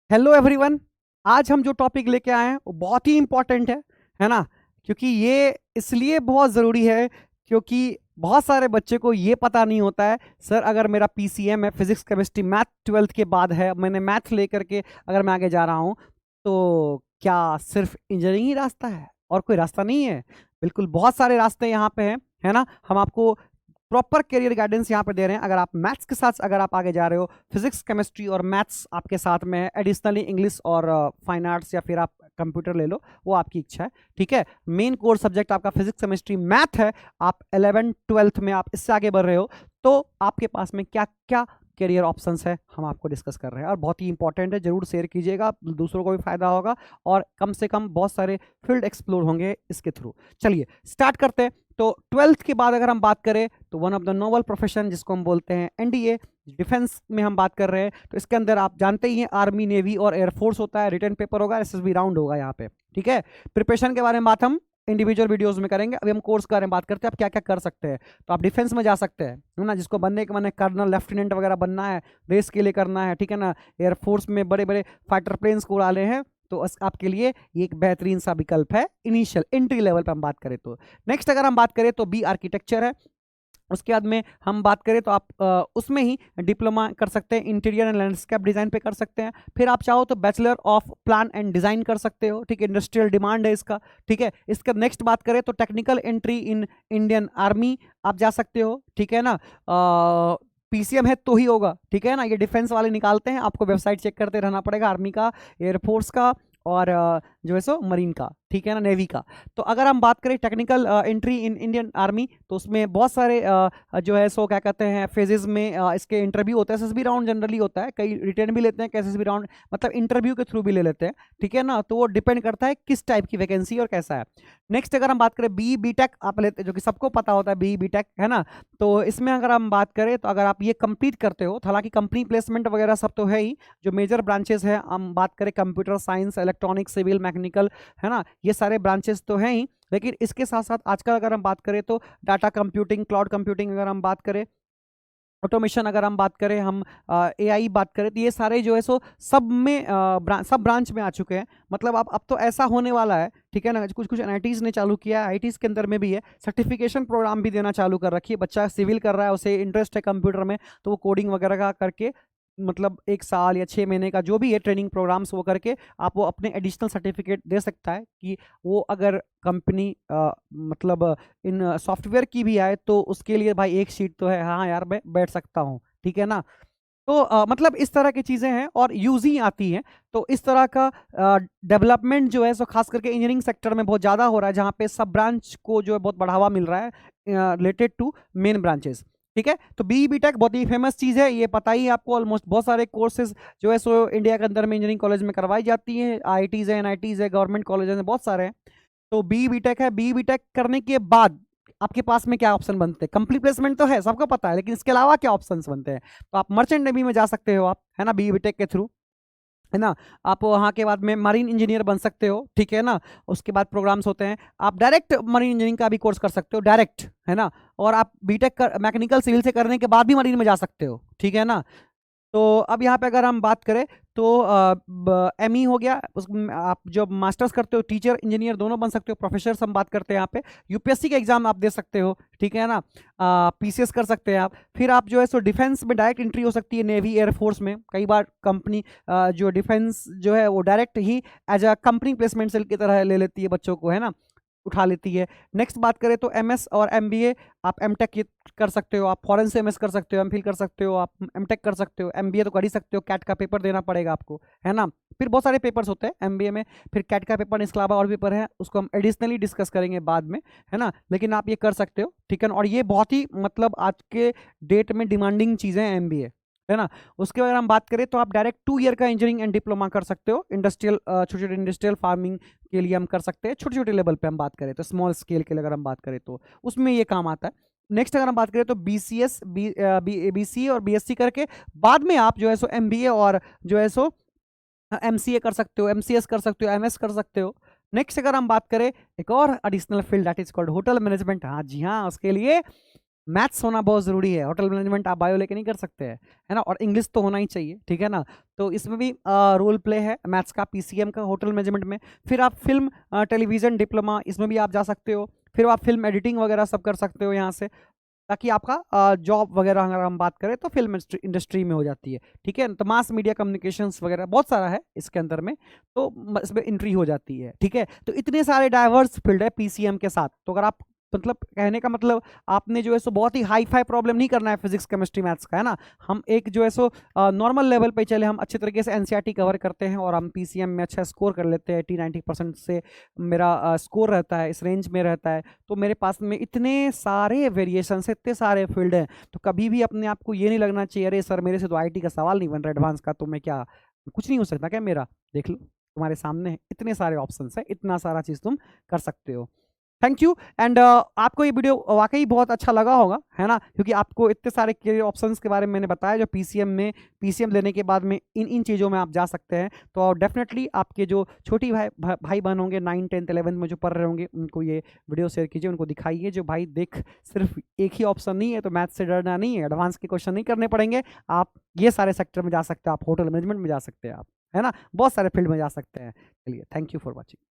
Hello everyone. आज हम जो टॉपिक लेके आए हैं वो बहुत ही इंपॉर्टेंट है ना। क्योंकि ये इसलिए बहुत ज़रूरी है क्योंकि बहुत सारे बच्चे को ये पता नहीं होता है, सर अगर मेरा पीसीएम है, फिजिक्स केमिस्ट्री मैथ 12th के बाद है, मैंने मैथ लेकर के अगर मैं आगे जा रहा हूँ तो क्या सिर्फ इंजीनियरिंग ही रास्ता है और कोई रास्ता नहीं है? बिल्कुल बहुत सारे रास्ते यहाँ पे हैं, है ना। हम आपको प्रॉपर करियर गाइडेंस यहाँ पे दे रहे हैं। अगर आप मैथ्स के साथ अगर आप आगे जा रहे हो, फिजिक्स केमिस्ट्री और मैथ्स आपके साथ में है, एडिशनली इंग्लिश और फाइन आर्ट्स या फिर आप कंप्यूटर ले लो, वो आपकी इच्छा है, ठीक है। मेन कोर सब्जेक्ट आपका फिजिक्स केमिस्ट्री मैथ है, आप 11th 12th में आप इससे आगे बढ़ रहे हो, तो आपके पास में क्या क्या करियर ऑप्शंस है हम आपको डिस्कस कर रहे हैं। और बहुत ही इंपॉर्टेंट है, जरूर शेयर कीजिएगा, दूसरों को भी फायदा होगा और कम से कम बहुत सारे फील्ड एक्सप्लोर होंगे इसके थ्रू। चलिए स्टार्ट करते हैं। तो 12th के बाद अगर हम बात करें तो one of the noble profession जिसको हम बोलते हैं एनडीए, डिफेंस में हम बात कर रहे हैं, तो इसके अंदर आप जानते ही हैं आर्मी, नेवी और एयरफोर्स होता है। रिटन पेपर होगा, एसएसबी राउंड होगा यहाँ पे, ठीक है। प्रिपरेशन के बारे में बात हम इंडिविजुअल वीडियोस में करेंगे। अभी हम कोर्स के बारे में बात करते हैं, आप क्या क्या कर सकते हैं। तो आप डिफेंस में जा सकते हैं, है ना, जिसको बनने के मन है, कर्नल लेफ्टिनेंट वगैरह बनना है, देश के लिए करना है, ठीक है ना। एयरफोर्स में बड़े बड़े फाइटर प्लेन्स को उड़ाने हैं, तो आपके लिए ये एक बेहतरीन सा विकल्प है इनिशियल एंट्री लेवल पे हम बात करें तो। नेक्स्ट अगर हम बात करें तो बी आर्किटेक्चर है। उसके बाद में हम बात करें तो आप उसमें ही डिप्लोमा कर सकते हैं, इंटीरियर एंड लैंडस्केप डिज़ाइन पे कर सकते हैं। फिर आप चाहो तो bachelor of plan and design कर सकते हो, ठीक है, इंडस्ट्रियल डिमांड है इसका, ठीक है। इसका नेक्स्ट बात करें तो technical entry in Indian army आप जा सकते हो, ठीक है ना। पीसीएम है तो ही होगा, ठीक है ना। ये डिफेंस वाले निकालते हैं, आपको वेबसाइट चेक करते रहना पड़ेगा, आर्मी का, एयरफोर्स का और जो है सो मरीन का, ठीक है ना, नेवी का। तो अगर हम बात करें technical entry in Indian army, तो उसमें बहुत सारे जो है सो क्या कहते हैं फेजेस में इसके इंटरव्यू होता है। एसएसबी राउंड जनरली होता है, कई रिटर्न भी लेते हैं, एसएसबी राउंड मतलब इंटरव्यू के थ्रू भी ले लेते हैं, ठीक है ना। तो वो डिपेंड करता है किस टाइप की वैकेंसी और कैसा है। नेक्स्ट अगर हम बात करें बी बीटेक आप लेते, जो कि सबको पता होता है बी बीटेक, है ना। तो इसमें अगर हम बात करें तो अगर आप ये कंप्लीट करते हो, तो हालांकि कंपनी प्लेसमेंट वगैरह सब तो है ही, जो मेजर ब्रांचेस है हम बात करें computer science, electronics, civil, mechanical, है ना, ये सारे ब्रांचेस तो हैं ही। लेकिन इसके साथ साथ आजकल अगर हम बात करें तो डाटा कंप्यूटिंग, क्लाउड कंप्यूटिंग अगर हम बात करें, ऑटोमेशन अगर हम बात करें, हम एआई बात करें, तो ये सारे जो है सो सब में सब ब्रांच में आ चुके हैं। मतलब अब तो ऐसा होने वाला है, ठीक है ना, कुछ कुछ एनआईटीज़ ने चालू किया है, आईटीज़ के अंदर में भी है, सर्टिफिकेशन प्रोग्राम भी देना चालू कर रखी है। बच्चा सिविल कर रहा है, उसे इंटरेस्ट है कंप्यूटर में, तो वो कोडिंग वगैरह का करके मतलब 1 साल या 6 महीने का जो भी है ट्रेनिंग प्रोग्राम्स वो करके आप वो अपने एडिशनल सर्टिफिकेट दे सकता है कि वो अगर कंपनी मतलब इन सॉफ्टवेयर की भी आए तो उसके लिए भाई एक सीट तो है, हाँ यार मैं बैठ सकता हूँ, ठीक है ना। तो मतलब इस तरह की चीज़ें हैं और यूज ही आती हैं। तो इस तरह का डेवलपमेंट जो है सो खास करके इंजीनियरिंग सेक्टर में बहुत ज़्यादा हो रहा है, जहाँ पे सब ब्रांच को जो है बहुत बढ़ावा मिल रहा है रिलेटेड टू मेन ब्रांचेस, ठीक है। तो बी बीटेक बहुत ही फेमस चीज़ है, ये पता ही है आपको। ऑलमोस्ट बहुत सारे कोर्सेज जो है सो इंडिया के अंदर में इंजीनियरिंग कॉलेज में करवाई जाती हैं, आईआईटीज़ है, एनआईटीज़ है, गवर्नमेंट कॉलेज हैं, बहुत सारे हैं। तो बी बीटेक है, बी बीटेक करने के बाद आपके पास में क्या ऑप्शन बनते हैं? कंप्लीट प्लेसमेंट तो है, सबको पता है, लेकिन इसके अलावा क्या ऑप्शंस बनते हैं? तो आप मर्चेंट नेवी में जा सकते हो आप, है ना, बी बीटेक के थ्रू, है ना। आप वहाँ के बाद में मरीन इंजीनियर बन सकते हो, ठीक है ना। उसके बाद प्रोग्राम्स होते हैं, आप डायरेक्ट मरीन इंजीनियरिंग का भी कोर्स कर सकते हो डायरेक्ट, है ना। और आप बीटेक कर मैकेनिकल सिविल से करने के बाद भी मरीन में जा सकते हो, ठीक है ना। तो अब यहाँ पे अगर हम बात करें तो एमई हो गया, आप जो मास्टर्स करते हो, टीचर इंजीनियर दोनों बन सकते हो। प्रोफेसर्स हम बात करते हैं यहाँ पे, यूपीएससी का एग्जाम आप दे सकते हो, ठीक है ना। पीसीएस कर सकते हैं आप। फिर आप जो है सो डिफेंस में डायरेक्ट एंट्री हो सकती है, नेवी, एयरफोर्स में। कई बार कंपनी जो डिफेंस जो है वो डायरेक्ट ही as a company placement cell की तरह ले लेती है बच्चों को, है ना, उठा लेती है। नेक्स्ट बात करें तो एमएस और एमबीए, आप एमटेक कर सकते हो, आप फॉरेन से एमएस कर सकते हो, एमफिल कर सकते हो, आप एमटेक कर सकते हो, एमबीए तो कर ही सकते हो, कैट का पेपर देना पड़ेगा आपको, है ना। फिर बहुत सारे पेपर्स होते हैं एमबीए में, फिर कैट का पेपर, इसके अलावा और पेपर है, उसको हम एडिशनली डिस्कस करेंगे बाद में, है ना। लेकिन आप ये कर सकते हो, ठीक है ना। और ये बहुत ही मतलब आज के डेट में डिमांडिंग चीज़ें हैं एमबीए, है ना। उसके बाद हम बात करें तो आप डायरेक्ट 2 ईयर का इंजीनियरिंग एंड डिप्लोमा कर सकते हो। इंडस्ट्रियल छोटे छोटे इंडस्ट्रियल फार्मिंग के लिए हम कर सकते हैं, छोटे छोटे लेवल पे हम बात करें तो, स्मॉल स्केल के लिए अगर हम बात करें तो उसमें ये काम आता है। नेक्स्ट अगर हम बात करें तो बीसीएस, बीसीए और बीएससी करके बाद में आप जो है सो एमबीए और जो है सो एमसीए कर सकते हो, एमसीएस कर सकते हो, एमएस कर सकते हो। नेक्स्ट अगर हम बात करें एक और additional field that is called hotel management, हाँ जी हाँ, उसके लिए मैथ्स होना बहुत ज़रूरी है। होटल मैनेजमेंट आप बायो लेके नहीं कर सकते हैं, है ना। और इंग्लिश तो होना ही चाहिए, ठीक है ना। तो इसमें भी रोल प्ले है मैथ्स का, पीसीएम का होटल मैनेजमेंट में। फिर आप फिल्म टेलीविज़न डिप्लोमा, इसमें भी आप जा सकते हो। फिर आप फिल्म एडिटिंग वगैरह सब कर सकते हो यहाँ से, ताकि आपका जॉब वगैरह अगर हम बात करें तो फिल्म इंडस्ट्री में हो जाती है, ठीक है। तो मास मीडिया कम्युनिकेशंस वगैरह बहुत सारा है इसके अंदर में, तो इसमें एंट्री हो जाती है, ठीक है। तो इतने सारे डाइवर्स फील्ड है पीसीएम के साथ। तो अगर आप, मतलब कहने का मतलब, आपने जो है सो बहुत ही हाई फाई प्रॉब्लम नहीं करना है फिजिक्स केमिस्ट्री मैथ्स का, है ना। हम एक जो है सो नॉर्मल लेवल पे चले, हम अच्छे तरीके से एनसीईआरटी कवर करते हैं और हम पीसीएम में अच्छा स्कोर कर लेते हैं। 80-90% से मेरा स्कोर रहता है, इस रेंज में रहता है। तो मेरे पास में इतने सारे वेरिएशन है, इतने सारे फील्ड हैं, तो कभी भी अपने आप को ये नहीं लगना चाहिए अरे सर मेरे से तो आईटी का सवाल नहीं बन रहा एडवांस का, तो मैं क्या, कुछ नहीं हो सकता क्या मेरा। देख लो तुम्हारे सामने इतने सारे ऑप्शंस है, इतना सारा चीज़ तुम कर सकते हो। Thank you. एंड आपको ये वीडियो वाकई बहुत अच्छा लगा होगा, है ना, क्योंकि आपको इतने सारे करियर ऑप्शंस के बारे में मैंने बताया जो पीसीएम लेने के बाद में इन इन चीज़ों में आप जा सकते हैं। तो डेफिनेटली आपके जो छोटी भाई बहन होंगे 9, 10, 11 में जो पढ़ रहे होंगे, उनको ये वीडियो शेयर कीजिए, उनको दिखाइए जो भाई देख सिर्फ एक ही ऑप्शन नहीं है, तो मैथ से डरना नहीं है, एडवांस के क्वेश्चन नहीं करने पड़ेंगे, आप ये सारे सेक्टर में जा सकते हैं, आप होटल मैनेजमेंट में जा सकते हैं, आप, है ना, बहुत सारे फील्ड में जा सकते हैं। चलिए, थैंक यू फॉर वॉचिंग।